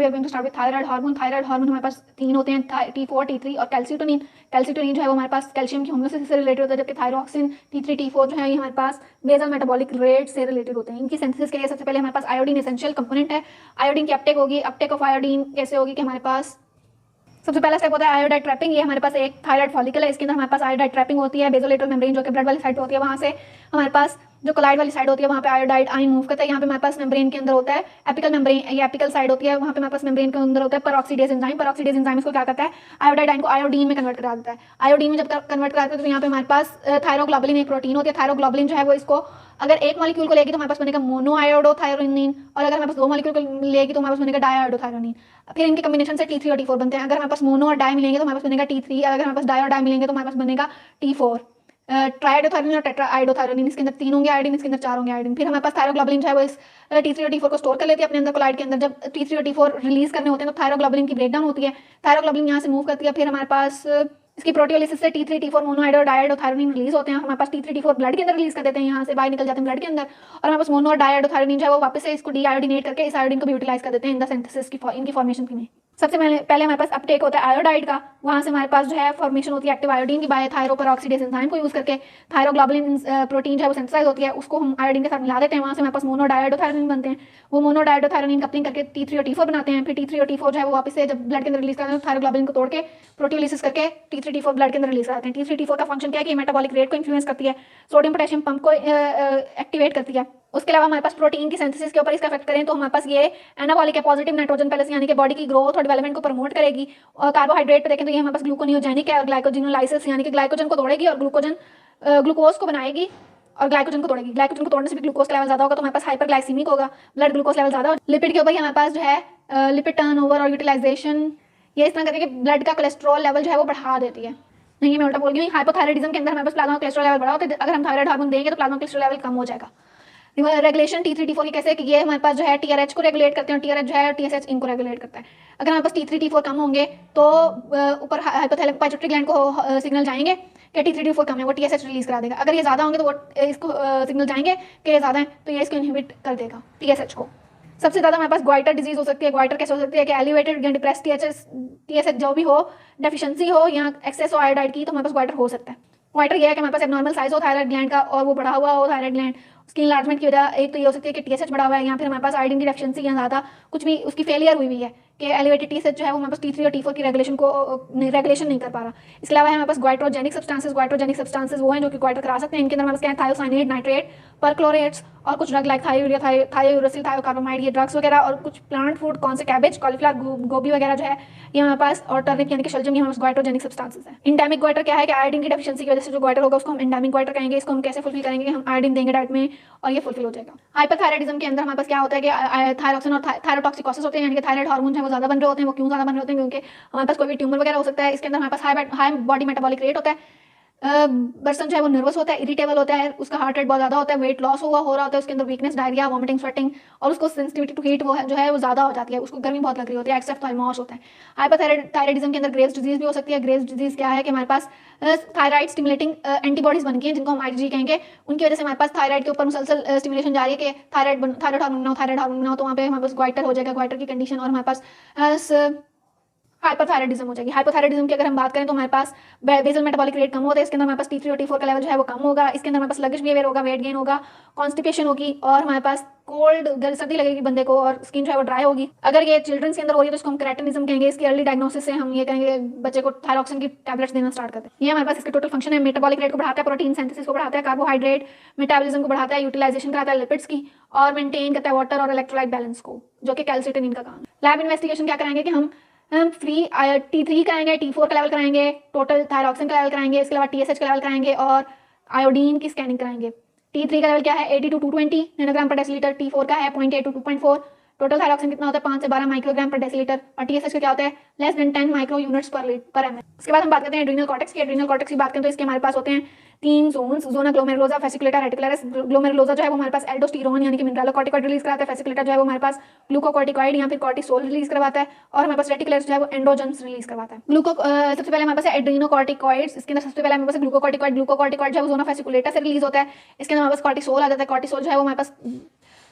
are going to start with thyroid hormone. Thyroid hormone हमारे पास 3 होते हैं, T4, T3 और कैल्सिटोनिन। कैल्सिटोनिन जो है वो हमारे पास कैल्शियम की होम्योस्टेसिस से रिलेटेड होता है, जबकि थायरोक्सिन T3, T4 जो है ये हमारे पास बेसल मेटाबॉलिक रेट से रिलेटेड होते हैं। इनकी सिंथेसिस के लिए सबसे पहले हमारे पास आयोडीन एसेंशियल कंपोनेंट है। आयोडीन की अपटेक होगी। अपटेक ऑफ आयोडीन कैसे होगी कि हमारे पास सबसे पहला स्टेप होता है आयोडाइड ट्रैपिंग। ये हमारे पास एक थायराइड फॉलिकल है, इसके अंदर हमारे पास आयोडाइड ट्रैपिंग होती है। बेसोलेटरल मेम्ब्रेन जो कि ब्लड वाली साइड पे होती है, वहाँ से हमारे पास जो कोलाइड वाली साइड होती है वहाँ पे आयोडाइड आयन मूव करता है। यहाँ पे हमारे पास मेम्ब्रेन के अंदर होता है एपिकल मेम्ब्रेन, ये एपिकल साइड होती है, वहाँ पे हमारे पास मेम्ब्रेन के अंदर होता है पेरोक्सीडेज एंजाइम। पेरोक्सीडेज एंजाइम इसको क्या करता है, आयोडाइड आयन को आयोडीन में कन्वर्ट करा देता है। आयोडीन में जब कन्वर्ट कराते हैं तो यहाँ पे हमारे पास थायरोग्लोबुलिन एक प्रोटीन होती है। थायरोग्लोबुलिन जो है वो इसको अगर एक मॉलिक्यूल को लेगी तो हमारे पास बनेगा मोनोआयोडोथायरोनिन, और अगर हमारे पास 2 मॉलिक्यूल को लेगी तो हमारे पास बनेगा डाईआयोडोथायरोनिन। फिर इनके कम्बिनेशन से T3 और T4 बनते हैं। अगर हमारे पास मोनो और डाई मिलेंगे तो हमारे पास बनेगा T3, अगर हमारे पास डाई और डाई मिलेंगे तो हमारे पास बनेगा T4। ट्राइडोथायरोनिन और टेट्राआयोडोथायरोनिन, इसके अंदर 3 होंगे आयोडीन, इसके अंदर 4 होंगे आयोडीन। फिर हमारे पास थायरोग्लोबुलिन जो है वो इस T3 और T4 को स्टोर कर लेती है अपने अंदर कोलाइड के अंदर। जब T3 और T4 रिलीज करने होते हैं तो थायरोग्लोबुलिन की ब्रेकडाउन होती है, थायरोग्लोबुलिन यहाँ से मूव करती है। फिर हमारे पास इसकी प्रोटियोलिसिस से T3, T4 मोनोआयोडो और डाईआयोडोथायरोनिन रिलीज होते हैं। हमारे पास T3, T4 ब्लड के अंदर रिलीज कर देते हैं, यहाँ से बाहर निकल जाते हैं ब्लड के अंदर, और हमारे पास मोनो और डाईआयोडोथायरोनिन जो है वो वापस से इसको डीआयोडीनेट करके इस आयोडीन को भी यूटिलाइज कर देते हैं इन द सिंथेसिस की इनकी फॉर्मेशन के लिए। सबसे पहले हमारे पास अपटेक होता है आयोडाइड का, वहाँ से हमारे पास जो है फॉर्मेशन होती है एक्टिव आयोडीन की बाय थायरोपेरोक्सीडेज एंजाइम को यूज करके। थायरोग्लोबुलिन प्रोटीन जो है वो सिंथेसाइज होती है, उसको हम आयोडीन के साथ मिला देते हैं, वहाँ से हमारे पास मोनो डाईआयोडोथायरोनिन बनते हैं। वो मोनो डाईआयोडोथायरोनिन कपलिंग करके T3 और T4 बनाते हैं। फिर T3 और T4 जो है वो वापस से जब ब्लड के अंदर रिलीज करते हैं तो थायरोग्लोबुलिन को तोड़ के प्रोटियोलिसिस करके T3, T4 ब्लड के अंदर रिलीज कराते हैं। T3, T4 का फंक्शन क्या है कि मेटाबॉलिक रेट को इन्फ्लुएंस करती है, सोडियम पोटेशियम पंप को एक्टिवेट करती है। उसके अलावा हमारे पास प्रोटीन की सिंथेसिस के ऊपर इसका इफेक्ट करें तो हमारे पास ये एनाबॉलिक है, पॉजिटिव नाइट्रोजन पैलेस यानी कि बॉडी की ग्रोथ और डेवलपमेंट को प्रमोट करेगी। और कार्बोहाइड्रेट पे देखें तो ये हमारे पास ग्लूकोनियोजेनिक है और ग्लाइकोजिनोलाइसिस यानी कि ग्लाइकोजन को तोड़ेगी और ग्लूकोज को बनाएगी और ग्लाइकोजन को तोड़ेगी। ग्लाइकोजन को तोड़ने से भी ग्लूकोज का लेवल ज्यादा होगा तो हमारे पास हाइपरग्लाइसीमिक होगा, ब्लड ग्लूकोज लेवल ज्यादा। लिपिड के ऊपर हमारे पास जो है लिपिड टर्नओवर और यूटिलाइजेशन, ये इस तरह करके ब्लड का कोलेस्ट्रॉल लेवल जो है वो बढ़ा देती है। नहीं, मैं उल्टा बोल गई हूँ। हाइपोथायराइडिज्म के अंदर हमारे पास प्लाज्मा कोलेस्ट्रॉल लेवल बढ़ा होता है, अगर हम थायराइड हार्मोन देंगे तो प्लाज्मा कोलेस्ट्रॉल लेवल कम हो जाएगा। रेगुलेशन T3, T4 की कैसे कि ये हमारे पास जो है TRH को रेगुलेट करते हैं, TRH जो है TSH इनको रेगुलेट करता है। अगर हमारे पास T3, T4 कम होंगे तो ऊपर हाइपोथैलेमिक पाइट्यूटरी ग्लैंड को सिग्नल जाएंगे कि T3, T4 कम है, वो TSH रिलीज करा देगा। अगर ये ज़्यादा होंगे तो वो इसको सिग्नल जाएंगे कि ये ज़्यादा है तो ये इसको इनहिबिट कर देगा TSH को। सबसे ज़्यादा हमारे पास ग्वाइटर डिजीज हो सकती है। ग्वाइटर कैसे हो सकती है कि एलिवेटेड या डिप्रेस TSH जो भी हो, डेफिशिएंसी हो या एक्सेस हो आयोडाइड की, तो हमारे पास ग्वाइटर हो सकता है। ग्वाइटर ये है कि हमारे पास एबनॉर्मल साइज हो थायराइड ग्लैंड का और वो बढ़ा हुआ हो थायराइड ग्लैंड, उसकी इनलार्जमेंट की वजह एक तो ये हो सकती है कि TSH बढ़ा हुआ है, या फिर हमारे पास आयोडीन की डेफिशिएंसी या ज़्यादा कुछ भी उसकी फेलियर हुई हुई है कि एलिवेटेड TSH जो है वो हमारे पास T3 और T4 की रेगुलेशन नहीं कर पा रहा। इसके अलावा हमारे पास ग्वाइट्रोजेनिक सब्सटेंसेस वो हैं जो कि ग्वाइटर करा सकते हैं। इनके अंदर हमारे पास क्या है, थायोसाइनेट, नाइट्रेट, परक्लोरेट्स और कुछ ड्रग लाइक थायोयूरिया, थायोयूरेसिल, थायोकार्बोमाइड, ये ड्रग्स वगैरह, और कुछ प्लांट फूड कौन से कैबेज, कॉलीफ्लावर, गोभी वगैरह जो है ये हमारे पास, और टर्निप यानी कि शलजम, ये हमारे पास ग्वाइट्रोजेनिक सब्सटेंसेस है। इंडेमिक ग्वाइटर क्या है कि आयोडीन की डेफिशिएंसी की वजह से जो ग्वाइटर होगा उसको हम इंडेमिक ग्वाइटर कहेंगे। इसको हम कैसे फुलफिल करेंगे, हम आयोडीन देंगे डाइट में और ये फुलफिल हो जाएगा। हाइपरथायराइडिज्म के अंदर हमारे पास क्या होता है कि थायरोक्सिन और थायरोटॉक्सिकोसिस होते हैं, यानी कि थायराइड हार्मोन है वो ज्यादा बन रहे होते हैं। वो क्यों ज्यादा बन रहे होते हैं, क्योंकि हमारे पास कोई भी ट्यूमर वगैरह हो सकता है। इसके अंदर हमारे पास हाई बॉडी मेटाबॉलिक रेट होता है, पर्सन जो है वो नर्वस होता है, इरिटेबल होता है, उसका हार्ट रेट बहुत ज़्यादा होता है, वेट लॉस हो रहा होता है, उसके अंदर वीकनेस, डायरिया, वॉमिटिंग, स्वेटिंग, और उसको सेंसिटिविटी टू हीट वो जो है वो ज़्यादा हो जाती है, उसको गर्मी बहुत लग रही होती है, एक्सेस थाइमोस होता है। हाइपरथायराइडिज्म के अंदर ग्रेव्स डिजीज भी हो सकती है। ग्रेव्स डिजीज क्या है कि हमारे पास थायराइड स्टिमुलेटिंग एंटीबॉडीज बन गई हैं जिनको हम IgG कहेंगे। उनकी वजह से हमारे पास थायराइड के ऊपर मुसलसल स्टिमुलेशन जारी है कि थायराइड हार्मोन बनाओ, तो वहाँ पे हमारे पास ग्वाइटर हो जाएगा, ग्वाइटर की कंडीशन, और हमारे पास हाइपरथायराइडिज्म हो जाएगी। हाइपरथायराइडिज्म की अगर हम बात करें तो हमारे पास बेसल मेटाबॉलिक रेट कम होता है, इसके अंदर हमारे पास T3 और T4 का लेवल जो है वो कम होगा। इसके अंदर हमारे पास लगिश बिहेवियर होगा, वेट गेन होगा, कॉन्स्टिपेशन होगी, और हमारे पास कोल्ड सर्दी लगेगी बंदे को, और स्किन जो है वो ड्राई होगी। अगर ये चिल्ड्रंस के अंदर हो रही है तो इसको हम क्रेटिनिज्म कहेंगे। इसकी अर्ली डायग्नोसिस से हम ये कहेंगे बच्चे को थायरोक्सिन की टैबलेट्स देना स्टार्ट करते हैं। ये हमारे पास इसके टोटल फंक्शन है। मेटाबॉलिक रेट को बढ़ाता है, प्रोटीन सिंथेसिस को बढ़ाता है, कार्बोहाइड्रेट मेटाबॉलिज्म को बढ़ाता है, यूटिलाइजेशन कराता है लिपिड्स की, और मेंटेन करता है वाटर और इलेक्ट्रोलाइट बैलेंस को, जो कि कैल्सिटोनिन का काम है। लैब इन्वेस्टिगेशन क्या कराएंगे कि हम फ्री T3 कराएंगे, T4 का लेवल कराएंगे, टोटल थायरोक्सिन का लेवल कराएंगे, इसके अलावा TSH का लेवल कराएंगे, और आयोडीन की स्कैनिंग कराएंगे। T3 का लेवल क्या है 80 to 220 नैनोग्राम पर डेसीलीटर, T4 का है 0.8 to 2.4, टोटल थायरोक्सिन कितना होता है 5 से 12 माइक्रोग्राम पर डेसीलीटर, और TSH का क्या होता है लेस देन 10 माइक्रो यूनिट्स पर ml। इसके बाद हम बात करते हैं एड्रीनल कॉर्टेक्स की। एड्रीनल कॉर्टेक्स की बात करें तो इसके हमारे पास होते हैं 3 zones, zona glomerulosa, fasciculata reticularis. Glomerulosa जो है वो हमारे पास एल्डोस्टेरोन यानी कि मिनरलोकॉर्टिकॉइड रिलीज कराता है, फेसिकुलेटा जो है वो हमारे पास ग्लूकोकॉर्टिकॉइड या फिर कॉर्टिसोल रिलीज करवाता है, और हमारे पास रेटिकुलरिस जो है वो एंडोजेंस रिलीज करवाता है। सबसे पहले हमारे पास एड्रीनोकॉर्टिकॉइड्स, इसके अंदर सबसे पहले हमारे पास ग्लूकोकॉर्टिकॉइड जो है वो जोना फेसिकुलेटा से रिलीज होता है। इसके अंदर हमारे पास कॉर्टिसोल आ जाता है। कॉर्टिसोल जो है वो हमारे पास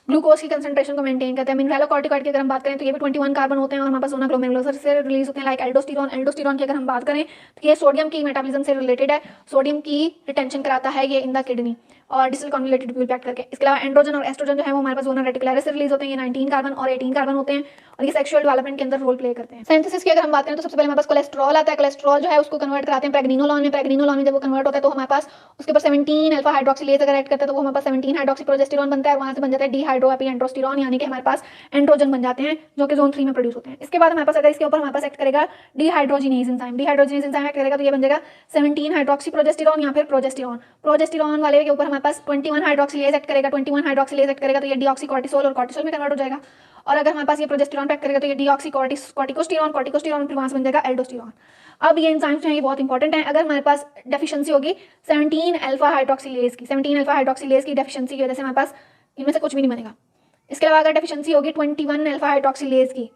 ग्लूकोज की कंसंट्रेशन को मेंटेन करते हैं। मिनरलोकॉर्टिकॉइड की अगर हम बात करें तो ये भी 21 कार्बन होते हैं और हमारे पास सोना ग्लोमेरुलर से रिलीज होते हैं लाइक एल्डोस्टेरॉन। एल्डोस्टेरॉन की अगर हम बात करें तो ये सोडियम की मेटाबॉलिज्म से रिलेटेड है, सोडियम की रिटेंशन कराता है ये इन द किडनी और डिस्टल कॉन्जुलेटेड ट्यूब्यूल पैक्ट करके। इसके अलावा एंड्रोजन और एस्ट्रोजन जो है वो हमारे पास जोना रेटिकुलरिस से रिलीज होते हैं, ये 19 कार्बन और 18 कार्बन होते हैं और ये सेक्सुअल डेवलपमेंट के अंदर रोल प्ले करते हैं। सिंथेसिस की अगर हम बात करें तो सबसे पहले हमारे पास कोलेस्ट्रॉल आता है। कोलेस्ट्रॉल जो है उसको कन्वर्ट कराते हैं प्रेग्निनोलॉन में। प्रेग्निनोलॉन में जब वो कन्वर्ट होता है तो हमारे पास उसके ऊपर 17 अल्फा हाइड्रोक्सिलेज अगर ऐड करते हैं तो वो हमारे पास 17 हाइड्रोक्सी प्रोजेस्टेरॉन बनता है, वहां से बन जाता है डिहाइड्रोएपीएंड्रोस्टेरॉन, यानी कि हमारे पास एंड्रोजन बन जाते हैं जो कि जोन 3 में प्रोड्यूस होते हैं। इसके बाद हमारे पास अगर इसके ऊपर हमारे पास एक्ट करेगा dehydrogenase enzyme. Dehydrogenase enzyme act करेगा तो ये बन जाएगा 17 हाइड्रोक्सी प्रोजेस्टेरॉन या फिर प्रोजेस्टेरॉन। प्रोजेस्टेरॉन वाले के ऊपर हमारे पास 21 हाइड्रोक्सिलेज एक्ट करेगा। 21 हाइड्रोक्सिलेज एक्ट करेगा तो ये डीऑक्सीकॉर्टिसोल और कॉर्टिसोल में कन्वर्ट हो जाएगा। और अगर हमारे पास ये प्रोजेस्टेरॉन पैक करेगा तो ये डीऑक्सीकॉर्टिकोस्टेरॉन, कॉर्टिकोस्टेरॉन फिर वहां से बन जाएगा एल्डोस्टेरॉन। अब ये एंजाइम्स जो है ये बहुत इंपॉर्टेंट है। अगर हमारे पास डेफिशिएंसी होगी 17 अल्फा हाइड्रोक्सिलेज की, 17 अल्फा हाइड्रोक्सिलेज की डेफिशिएंसी की वजह से हमारे पास इनमें से कुछ भी नहीं बनेगा। इसके अलावा अगर डेफिशिएंसी होगी 21 अल्फा हाइड्रोक्सिलेज की,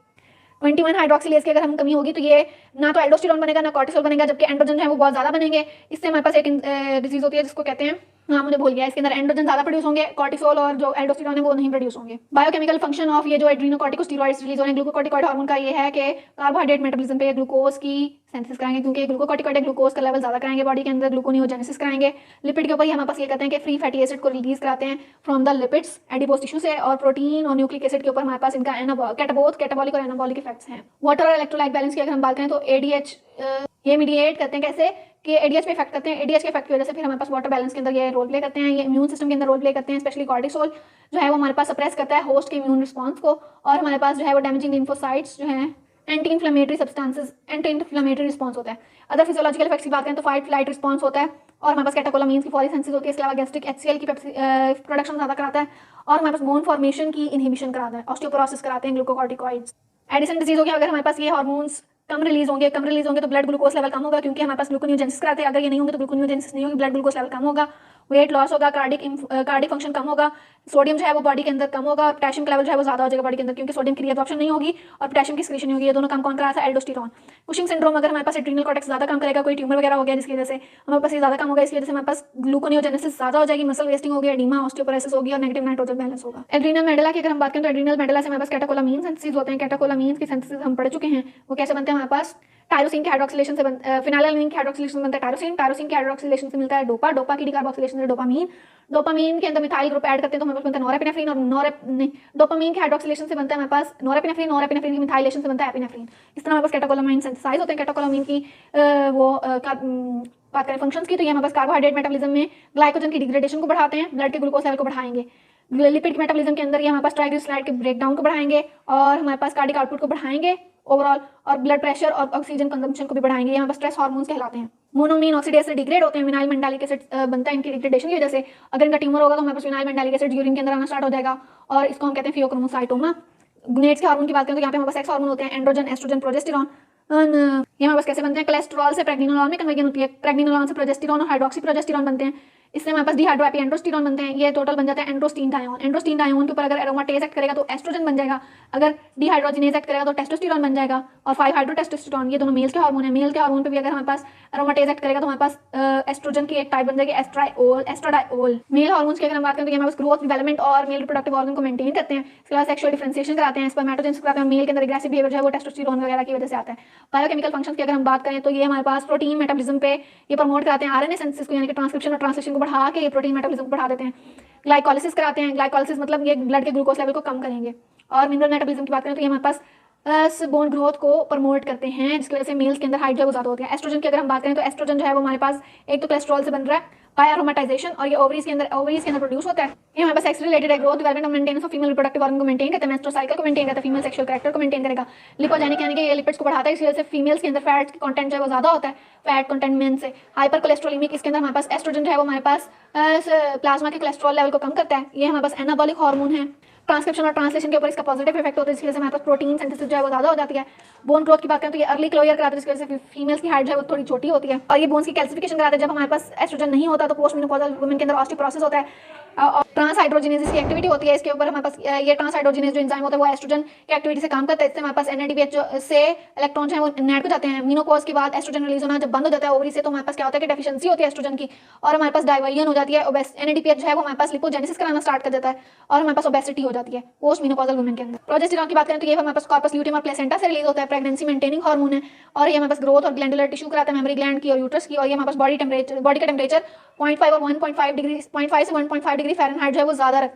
21 हाइड्रोक्सिलेज की अगर हम कमी होगी तो ये ना तो एल्डोस्टेरॉन बनेगा ना कॉर्टिसोल बनेगा, जबकि एंड्रोजन जो है वो बहुत ज्यादा बनेंगे। इससे हमारे पास एक डिजीज होती है जिसको कहते हैं, हाँ मुझे भूल गया, इसके अंदर एंड्रोजन ज्यादा प्रोड्यूस होंगे, कॉर्टिसोल और जो एल्डोस्टेरॉन है वो नहीं प्रोड्यूस होंगे। बायोकेमिकल फंक्शन ऑफ ये जो एड्रीनोकॉर्टिकोस्टेरॉइड्स रिलीज हो रहे हैं ग्लूकोकॉर्टिकॉइड हार्मोन का ये है कि कार्बोहाइड्रेट मेटाबॉलिज्म पे ग्लूकोज की सिंथेसिस कराएंगे, क्योंकि ग्लूकोकॉर्टिकॉइड ग्लूकोज का लेवल ज्यादा कराएंगे बॉडी के अंदर, ग्लूकोनियोजेनेसिस कराएंगे। लिपिड के ऊपर ही हमारे पास ये कहते हैं कि फ्री फैटी एसिड को रिलीज कराते हैं from the lipids adipose tissue से, और प्रोटीन और न्यूक्लिक एसिड के ऊपर हमारे पास इनका कैटाबॉलिक और एनाबॉलिक इफेक्ट्स हैं। वाटर और इलेक्ट्रोलाइट बैलेंस की अगर हम बात करें तो एडीएच ये मीडिएट करते हैं कैसे कि एडीएच पे इफेक्ट करते हैं। एडीएच के इफेक्ट की वजह से फिर हमारे पास वाटर बैलेंस के अंदर ये रोल प्ले करते हैं, ये इम्यून सिस्टम के अंदर रोल प्ले करते हैं। स्पेशली कॉर्टिसोल जो है वो हमारे पास सप्रेस करता है होस्ट के इम्यून रिस्पांस को, और हमारे पास जो है वो डैमेजिंग लिम्फोसाइट्स जो है anti inflammatory substances, anti inflammatory response होता है। अदर फिजियोलॉजिकल इफेक्ट्स की बात करें तो फाइट फ्लाइट रिस्पांस होता है, और हमारे पास कैटेकोलामीन्स की फॉलिसेंसिस होती है। इसके अलावा गैस्ट्रिक एचसीएल की प्रोडक्शन ज्यादा कराता है, और हमारे पास बोन फॉर्मेशन की इनहिबिशन कराता है, ऑस्टियोपोरोसिस कराते हैं ग्लूकोकॉर्टिकॉइड्स। एडिसन डिजीज हो गया, अगर हमारे पास ये हार्मोन्स कम रिलीज होंगे तो ब्लड ग्लूकोज लेवल कम होगा, क्योंकि हमारे पास ग्लूकोनियोजेनेसिस कराते हैं। अगर ये नहीं होंगे तो ग्लूकोनियोजेनेसिस नहीं होगी, ब्लड ग्लूकोज लेवल कम होगा, वेट लॉस होगा, कार्डिक फंक्शन कम होगा, सोडियम जो है वो बॉडी के अंदर कम होगा, और पोटेशियम का लेवल जो है वो ज्यादा हो जाएगा बॉडी के अंदर, क्योंकि सोडियम की रीअब्जॉर्प्शन नहीं होगी और पोटेशियम की सिक्रीशन होगी। ये दोनों काम कौन करा था? एल्डोस्टेरॉन। कुशिंग सिंड्रोम, अगर हमारे पास एड्रीनल कॉर्टेक्स ज्यादा काम करेगा, कोई ट्यूमर वगैरह हो गया जिसकी वजह से हमारे पास ये ज्यादा काम होगा, इसकी वजह से हमारे पास ग्लूकोनियोजेनेसिस ज्यादा हो जाएगी, मसल वेस्टिंग होगी, एडीमा, ऑस्टियोपोरोसिस होगी और नेगेटिव नाइट्रोजन बैलेंस होगा। एड्रीनल मेडुला की अगर हम बात करें तो एड्रीनल मेडुला से हमारे पास कैटेकोलामीन सिंथेसिस होते हैं। कैटेकोलामीन की सिंथेसिस हम पढ़ चुके हैं, वो कैसे बनते हैं हमारे पास टायरोसिन के हाइड्रोक्सिलेशन से फिनाइलएलानाइन के हाइड्रोक्सिलेशन से बनता है टायरोसिन, टायरोसिन के हाइड्रोक्सिलेशन से मिलता है डोपा, डोपा की डिकार्बोक्सिलेशन से डोपामीन, डोपामीन के अंदर मिथाइल ग्रुप ऐड करते हैं तो हमारे पास बनता है नॉरएपिनेफ्रिन, और डोपामीन के हाइड्रोक्सिलेशन से बनता है हमारे पास नॉरएपिनेफ्रिन, नॉरएपिनेफ्रिन की मिथाइलेशन से बनता है एपिनेफ्रिन। इस तरह हमारे पास कैटेकोलामाइन सिंथेसाइज होते हैं। कैटेकोलामीन की बात करें फंक्शंस की तो ये हमारे पास कार्बोहाइड्रेट मेटाबॉलिज्म में ग्लाइकोजन की डिग्रेडेशन को बढ़ाते हैं, ब्लड के ग्लूकोज लेवल को बढ़ाएंगे, लिपिड के मेटाबॉलिज्म के अंदर ये हमारे पास ट्राइग्लिसराइड के ब्रेकडाउन को बढ़ाएंगे, और हमारे पास कार्डिक आउटपुट को बढ़ाएंगे ओवरऑल, और ब्लड प्रेशर और ऑक्सीजन कंजम्पशन को भी बढ़ाएंगे। ये हमारे पास स्ट्रेस हार्मोन्स कहलाते हैं। मोनोमीन ऑक्सीडेज से डिग्रेड होते हैं, विनाइल मेंडालिक एसिड बनता है इनकी डिग्रेडेशन की वजह से। अगर इनका ट्यूमर होगा तो हमारे पास विनाइल मेंडालिक एसिड यूरिन के अंदर आना स्टार्ट हो जाएगा, और इसको हम कहते हैं फियोक्रोमोसाइटोमा। गोनेड्स के हार्मोन की बात करें तो यहाँ पे हमारे पास सेक्स हार्मोन होते हैं, एंड्रोजन, एस्ट्रोजन, प्रोजेस्टेरॉन। ये हमारे पास कैसे बनते हैं? कोलेस्ट्रॉल से प्रेग्निनोलॉन में कन्वर्जन होती है, प्रेग्निनोलॉन से प्रोजेस्टेरॉन और हाइड्रोक्सी प्रोजेस्टेरॉन बनते हैं, इससे हमारे पास डिहाइड्रोएपीएंड्रोस्टेरॉन बनते हैं। ये टोटल बन जाता है एंड्रोस्टीन डायोन। एंड्रोस्टीन डायोन के ऊपर अगर एरोमाटेज एक्ट करेगा तो एस्ट्रोजन बन जाएगा, अगर डिहाइड्रोजिनेज एक्ट करेगा तो टेस्टोस्टेरॉन बन जाएगा, और 5-हाइड्रोटेस्टोस्टेरॉन, ये दोनों मेल्स के हार्मोन है। मेल के हार्मोन पे भी अगर हमारे पास एरोमाटेज एक्ट करेगा तो हमारे पास एस्ट्रोजन की एक टाइप बन जाएगी एस्ट्राडायोल। मेल हार्मोन्स की अगर हम बात करें तो ये हमारे पास ग्रोथ, डेवलपमेंट और मेल रिप्रोडक्टिव ऑर्गन को मेंटेन करते हैं। इसके बाद सेक्सुअल डिफरेंशिएशन कराते हैं, स्पर्मेटोजेनेसिस कराते हैं, मेल के अंदर एग्रेसिव बिहेवियर जो है वो टेस्टोस्टेरॉन वगैरह की वजह से आता है। बायोकेमिकल फंक्शंस की अगर हम बात करें तो ये हमारे पास प्रोटीन मेटाबॉलिज्म पे ये प्रमोट कराते हैं, आरएनए सिंथेसिस को, यानी कि ट्रांसक्रिप्शन और ट्रांसलेशन को बढ़ा के ये प्रोटीन मेटाबॉलिज्म को बढ़ा देते हैं। ग्लाइकोलिसिस कराते हैं, ग्लाइकोलिसिस मतलब ये ब्लड के ग्लूकोज लेवल को कम करेंगे। और मिनरल मेटाबॉलिज्म की बात करें तो ये हमारे पास बोन ग्रोथ को प्रमोट करते हैं, जिसकी वजह से मेल्स के अंदर हाइट जो है वो ज्यादा होती है। एस्ट्रोजन की अगर हम बात करें तो एस्ट्रोजन जो है वो हमारे पास एक तो कोलेस्ट्रॉल से बन रहा है बाय अरोमेटाइजेशन, और ये ओवरीज के अंदर प्रोड्यूस होता है। ये हमारे पास सेक्स रिलेटेड है, ग्रोथ, डेवलपमेंट और maintenance of female reproductive organ को मेंटेन करता है, मेंस्ट्रुअल साइकिल को मेंटेन करता है, फीमेल सेक्सुअल कैरेक्टर को मेंटेन करेगा। लिपोजेनिक यानी कि ये लिपिड्स को बढ़ाता है, इसी वजह से फीमेल्स के अंदर फैट कंटेंट जो है वो ज्यादा होता है, फैट कंटेंट मेन से। हाइपर कोलेस्ट्रोलिमिक, इसके अंदर हमारे पास एस्ट्रोजन जो है वो हमारे पास प्लाज्मा के कोलेस्ट्रॉल लेवल को कम करता है। ये हमारे पास एनाबॉलिक हार्मोन है। ट्रांसक्रिप्शन और ट्रांसलेशन के ऊपर इसका पॉजिटिव इफेक्ट होता है, इसकी वजह से हमारे पास प्रोटीन सिंथेसिस जो है वो ज्यादा हो जाती है। बोन ग्रोथ की बात करें तो ये अर्ली क्लोजर कराते हैं, इसकी वजह से फीमेल्स की हाइट जो है वो थोड़ी छोटी होती है, और ये बोन्स की कैल्सिफिकेशन कराते हैं। जब हमारे पास एस्ट्रोजन नहीं होता तो पोस्ट मेनोपॉजल वुमेन के अंदर ऑस्टियोपोरोसिस होता है, और ट्रांसहाइड्रोजिनेज की एक्टिविटी होती है। इसके ऊपर हमारे पास ये ट्रांसहाइड्रोजिनेज जो एंजाइम होता है वो एस्ट्रोजन की एक्टिविटी से काम करता है, इससे हमारे पास एनएडीपीएच से इलेक्ट्रॉन जो है वो नेट हो जाते हैं। मेनोपॉज के बाद एस्ट्रोजन रिलीज होना जब बंद हो जाता है ओवरी से, तो हमारे पास क्या होता है कि डेफिशिएंसी होती है एस्ट्रोजन की, और हमारे पास डाइवर्जन हो जाती है। एनएडीपीएच जो है वो हमारे पास लिपोजेनेसिस कराना स्टार्ट कर देता है, और हमारे पास ओबेसिटी हो जाती है पोस्ट मेनोपॉजल वुमेन के अंदर। प्रोजेस्टेरॉन की बात करें तो ये हमारे पास कॉर्पस ल्यूटियम और प्लेसेंटा से रिलीज होता है, प्रेगनेंसी मेंटेनिंग हार्मोन है और ये हमारे पास ग्रोथ और ग्लैंडुलर टिश्यू कराता है मेमोरी ग्लैंड की और यूट्रस की। और ये हमारे पास बॉडी का टेम्परेचर 0.5 और 1.5 डिग्री 0.5 से 1.5 डिग्री फ़ारेनहाइट जो है वो ज़्यादा रखता है